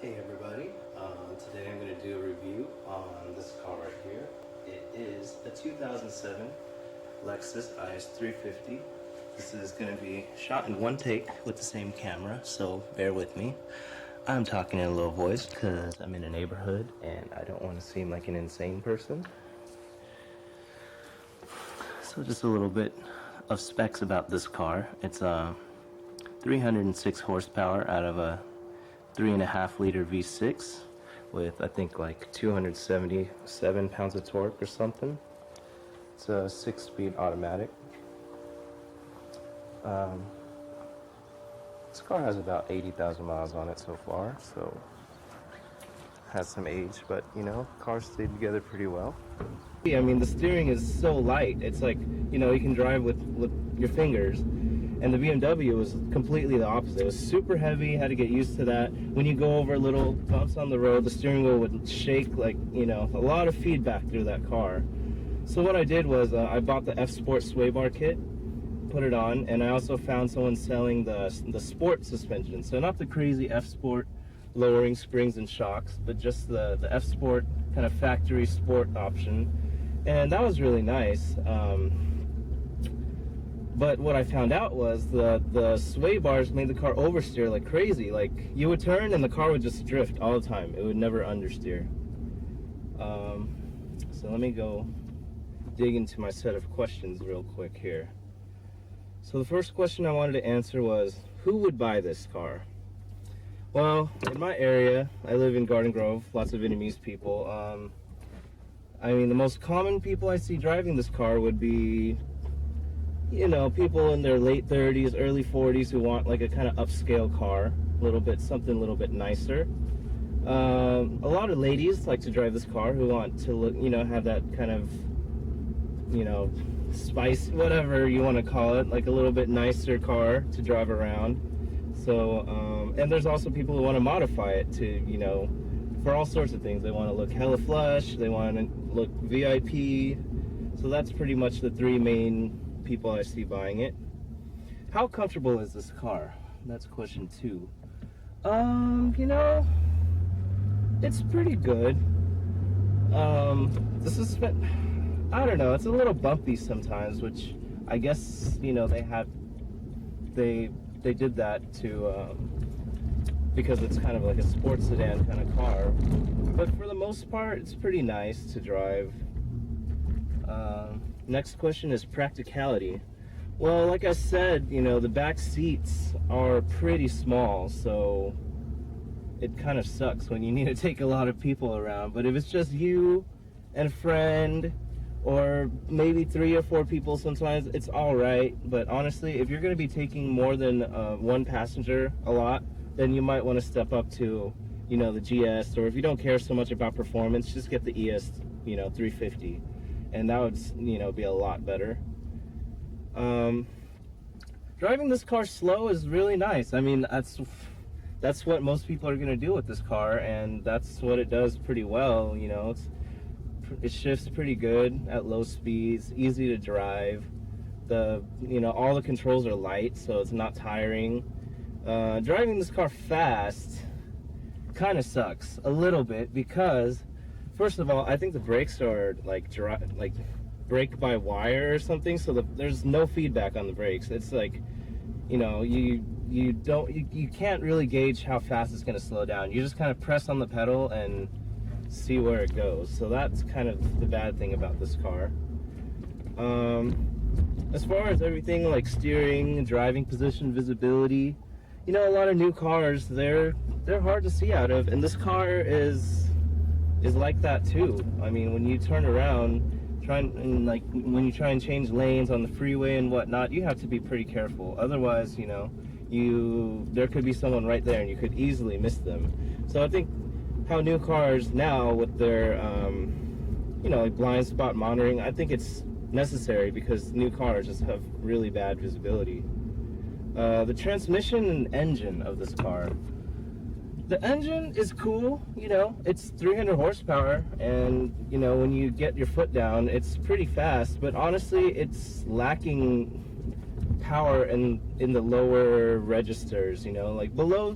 Hey everybody, today I'm going to do a review on this car right here. It is a 2007 Lexus IS350. This is going to be shot in one take with the same camera, so bear with me. I'm talking in a low voice because I'm in a neighborhood and I don't want to seem like an insane person. So just a little bit of specs about this car. It's 306 horsepower out of a 3.5 liter V6 with I think like 277 pounds of torque or something. It's a 6-speed automatic. This car has about 80,000 miles on it so far, so has some age, but you know, cars stay together pretty well. I mean, the steering is so light. It's like, you know, you can drive with your fingers. And the BMW was completely the opposite. It was super heavy, had to get used to that. When you go over little bumps on the road, the steering wheel would shake, like, you know, a lot of feedback through that car. So what I did was I bought the F-Sport sway bar kit, put it on, and I also found someone selling the Sport suspension. So not the crazy F-Sport lowering springs and shocks, but just the F-Sport kind of factory sport option. And that was really nice. But what I found out was the sway bars made the car oversteer like crazy. Like, you would turn and the car would just drift all the time. It would never understeer. So let me go dig into my set of questions real quick here. So the first question I wanted to answer was, who would buy this car? Well, in my area, I live in Garden Grove, lots of Vietnamese people. I mean, the most common people I see driving this car would be, you know, people in their late 30s, early 40s who want like a kind of upscale car, something a little bit nicer. A lot of ladies like to drive this car who want to look, you know, have that kind of, you know, spice, whatever you want to call it, like a little bit nicer car to drive around. So, and there's also people who want to modify it to, you know, for all sorts of things. They want to look hella flush, they want to look VIP. So that's pretty much the three main people I see buying it. How comfortable is this car? That's question 2. You know, it's pretty good. This is, I don't know, it's a little bumpy sometimes, which I guess, you know, they did that to because it's kind of like a sports sedan kind of car. But for the most part, it's pretty nice to drive. Next question is practicality. Well, like I said, you know, the back seats are pretty small, so it kind of sucks when you need to take a lot of people around. But if it's just you and a friend, or maybe 3 or 4 people sometimes, it's all right. But honestly, if you're going to be taking more than one passenger a lot, then you might want to step up to, you know, the GS, or if you don't care so much about performance, just get the ES, you know, 350. And that would, you know, be a lot better. Driving this car slow is really nice. I mean, that's what most people are going to do with this car, and that's what it does pretty well. You know, it shifts pretty good at low speeds, easy to drive. You know, all the controls are light, so it's not tiring. Driving this car fast kind of sucks a little bit because, first of all, I think the brakes are like brake by wire or something, so there's no feedback on the brakes. It's like, you know, you can't really gauge how fast it's going to slow down. You just kind of press on the pedal and see where it goes. So that's kind of the bad thing about this car. As far as everything like steering, driving position, visibility, you know, a lot of new cars, they're hard to see out of, and this car is like that too. I mean, when you turn around, when you try and change lanes on the freeway and whatnot, you have to be pretty careful. Otherwise, you know, there could be someone right there and you could easily miss them. So I think how new cars now with their, you know, like blind spot monitoring, I think it's necessary because new cars just have really bad visibility. The transmission and engine of this car. The engine is cool, you know, it's 300 horsepower, and, you know, when you get your foot down, it's pretty fast, but honestly, it's lacking power in the lower registers, you know, like below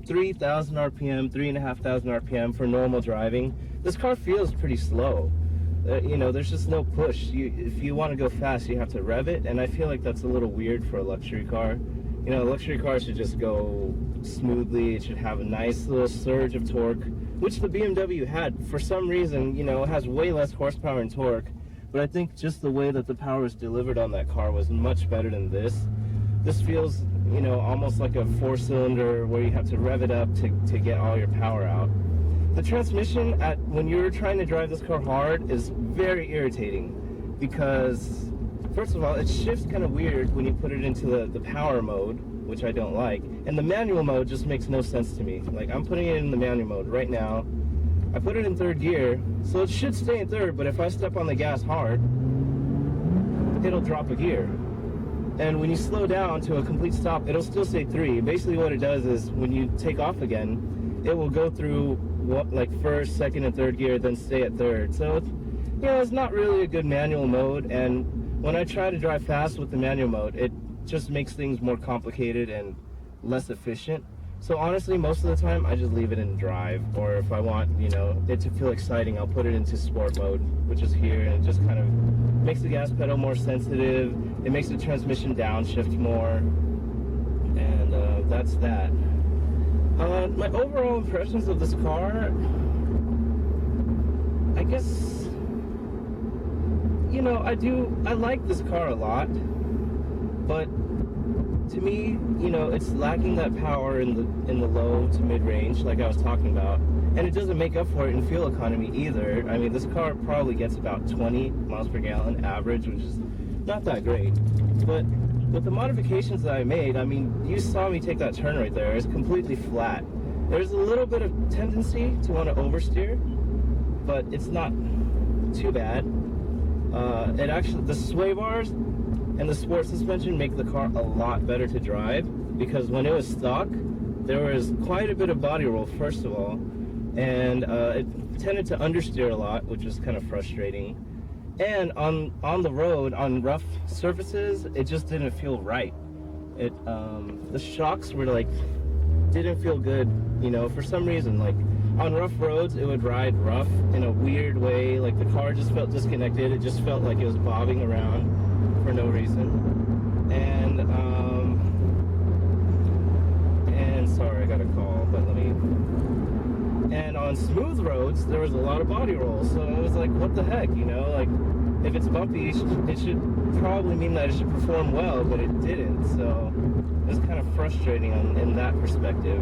3,000 RPM, 3,500 RPM for normal driving, this car feels pretty slow. You know, there's just no push. If you want to go fast, you have to rev it, and I feel like that's a little weird for a luxury car. You know, a luxury car should just go smoothly. It should have a nice little surge of torque, which the BMW had. For some reason, you know, it has way less horsepower and torque, but I think just the way that the power was delivered on that car was much better than this. This feels, you know, almost like a 4-cylinder where you have to rev it up to get all your power out. The transmission, when you're trying to drive this car hard, is very irritating because, first of all, it shifts kind of weird when you put it into the power mode, which I don't like, and the manual mode just makes no sense to me. Like, I'm putting it in the manual mode right now. I put it in 3rd gear, so it should stay in 3rd, but if I step on the gas hard, it'll drop a gear. And when you slow down to a complete stop, it'll still say 3. Basically what it does is when you take off again, it will go through like 1st, 2nd, and 3rd gear, then stay at 3rd. So it's, you know, it's not really a good manual mode, and when I try to drive fast with the manual mode, it just makes things more complicated and less efficient. So honestly, most of the time I just leave it in drive, or if I want, you know, it to feel exciting, I'll put it into sport mode, which is here, and it just kind of makes the gas pedal more sensitive. It makes the transmission downshift more, and that's that. My overall impressions of this car, I guess, you know, I like this car a lot, but to me, you know, it's lacking that power in the low to mid-range, like I was talking about, and it doesn't make up for it in fuel economy either. I mean, this car probably gets about 20 miles per gallon average, which is not that great, but with the modifications that I made, I mean, you saw me take that turn right there. It's completely flat. There's a little bit of tendency to want to oversteer, but it's not too bad. It actually, the sway bars and the sport suspension make the car a lot better to drive, because when it was stock, there was quite a bit of body roll, first of all, and it tended to understeer a lot, which was kind of frustrating. And on the road, on rough surfaces, it just didn't feel right. The shocks were like, didn't feel good, you know, for some reason. Like, on rough roads, it would ride rough in a weird way. Like, the car just felt disconnected. It just felt like it was bobbing around for no reason. And sorry, I got a call, but let me. And on smooth roads, there was a lot of body roll, so it was like, what the heck, you know? Like, if it's bumpy, it should probably mean that it should perform well, but it didn't, so it's kind of frustrating in that perspective.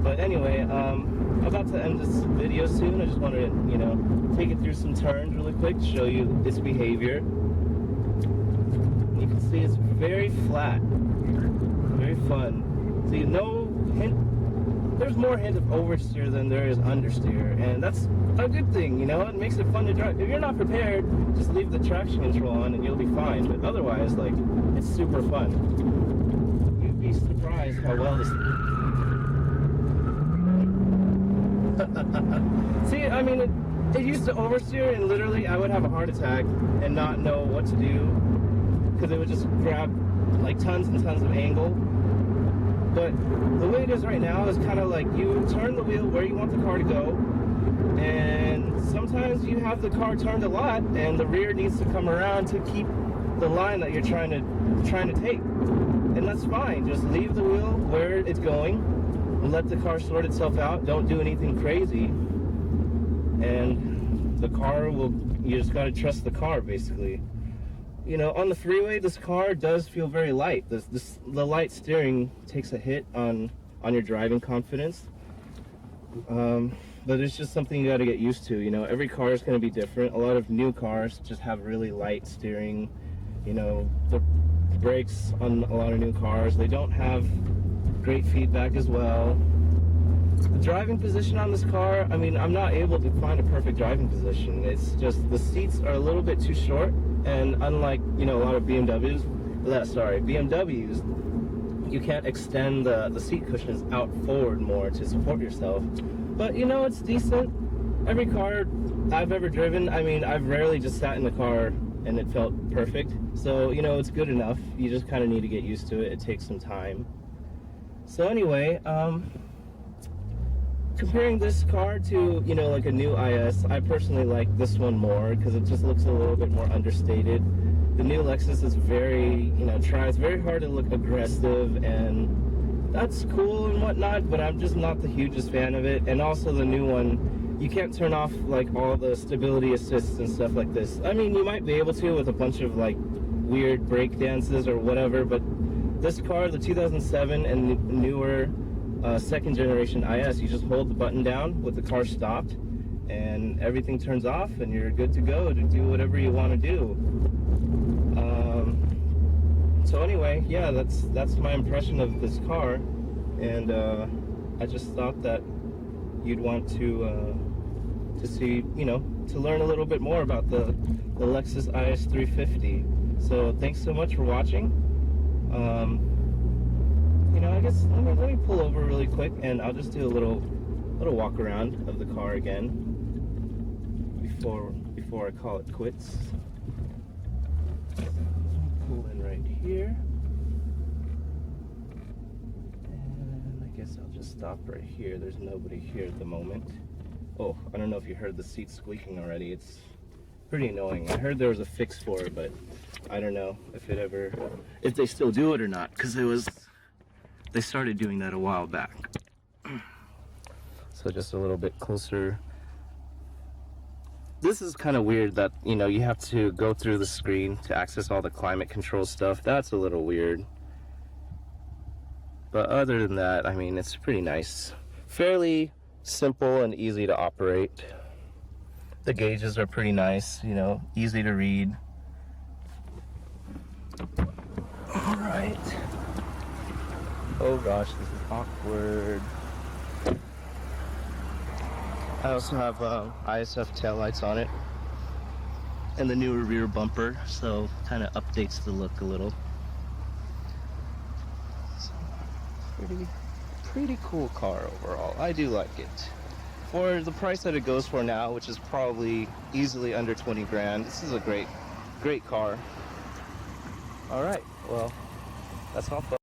But anyway, I'm about to end this video soon. I just wanted to, you know, take it through some turns really quick to show you its behavior. You can see it's very flat, very fun. See, no hint. There's more hint of oversteer than there is understeer, and that's a good thing, you know? It makes it fun to drive. If you're not prepared, just leave the traction control on and you'll be fine. But otherwise, like, it's super fun. You'd be surprised how well this... See, I mean, it used to oversteer, and literally I would have a heart attack and not know what to do, because it would just grab, like, tons and tons of angle. But the way it is right now is kind of like you turn the wheel where you want the car to go, and sometimes you have the car turned a lot and the rear needs to come around to keep the line that you're trying to take. And that's fine. Just leave the wheel where it's going and let the car sort itself out. Don't do anything crazy. And the car will, you just got to trust the car, basically. You know, on the freeway, this car does feel very light. The light steering takes a hit on your driving confidence. But it's just something you got to get used to. You know, every car is going to be different. A lot of new cars just have really light steering. You know, the brakes on a lot of new cars, they don't have great feedback as well. The driving position on this car, I mean, I'm not able to find a perfect driving position. It's just the seats are a little bit too short, and unlike, you know, a lot of BMWs, you can't extend the seat cushions out forward more to support yourself. But, you know, it's decent. Every car I've ever driven, I mean, I've rarely just sat in the car and it felt perfect. So, you know, it's good enough. You just kind of need to get used to it. It takes some time. So anyway, comparing this car to, you know, like a new IS, I personally like this one more because it just looks a little bit more understated. The new Lexus is very, you know, tries very hard to look aggressive, and that's cool and whatnot, but I'm just not the hugest fan of it. And also the new one, you can't turn off like all the stability assists and stuff like this. I mean, you might be able to with a bunch of like weird break dances or whatever, but this car, the 2007 and newer second generation IS, you just hold the button down with the car stopped and everything turns off and you're good to go to do whatever you want to do. So anyway, yeah, that's my impression of this car, and I just thought that you'd want to see, you know, to learn a little bit more about the Lexus IS350. So thanks so much for watching. You know, I guess let me pull over really quick and I'll just do a little walk around of the car again before I call it quits. Pull in right here, and I guess I'll just stop right here. There's nobody here at the moment. Oh, I don't know if you heard the seat squeaking already. It's pretty annoying. I heard there was a fix for it, but I don't know if they still do it or not, because they started doing that a while back. So just a little bit closer. This is kind of weird that, you know, you have to go through the screen to access all the climate control stuff. That's a little weird. But other than that, I mean, it's pretty nice. Fairly simple and easy to operate. The gauges are pretty nice, you know, easy to read. All right. Oh gosh, this is awkward. I also have ISF taillights on it and the newer rear bumper, so kind of updates the look a little. So, pretty cool car overall. I do like it. For the price that it goes for now, which is probably easily under 20 grand, this is a great car. All right, well, that's all, folks.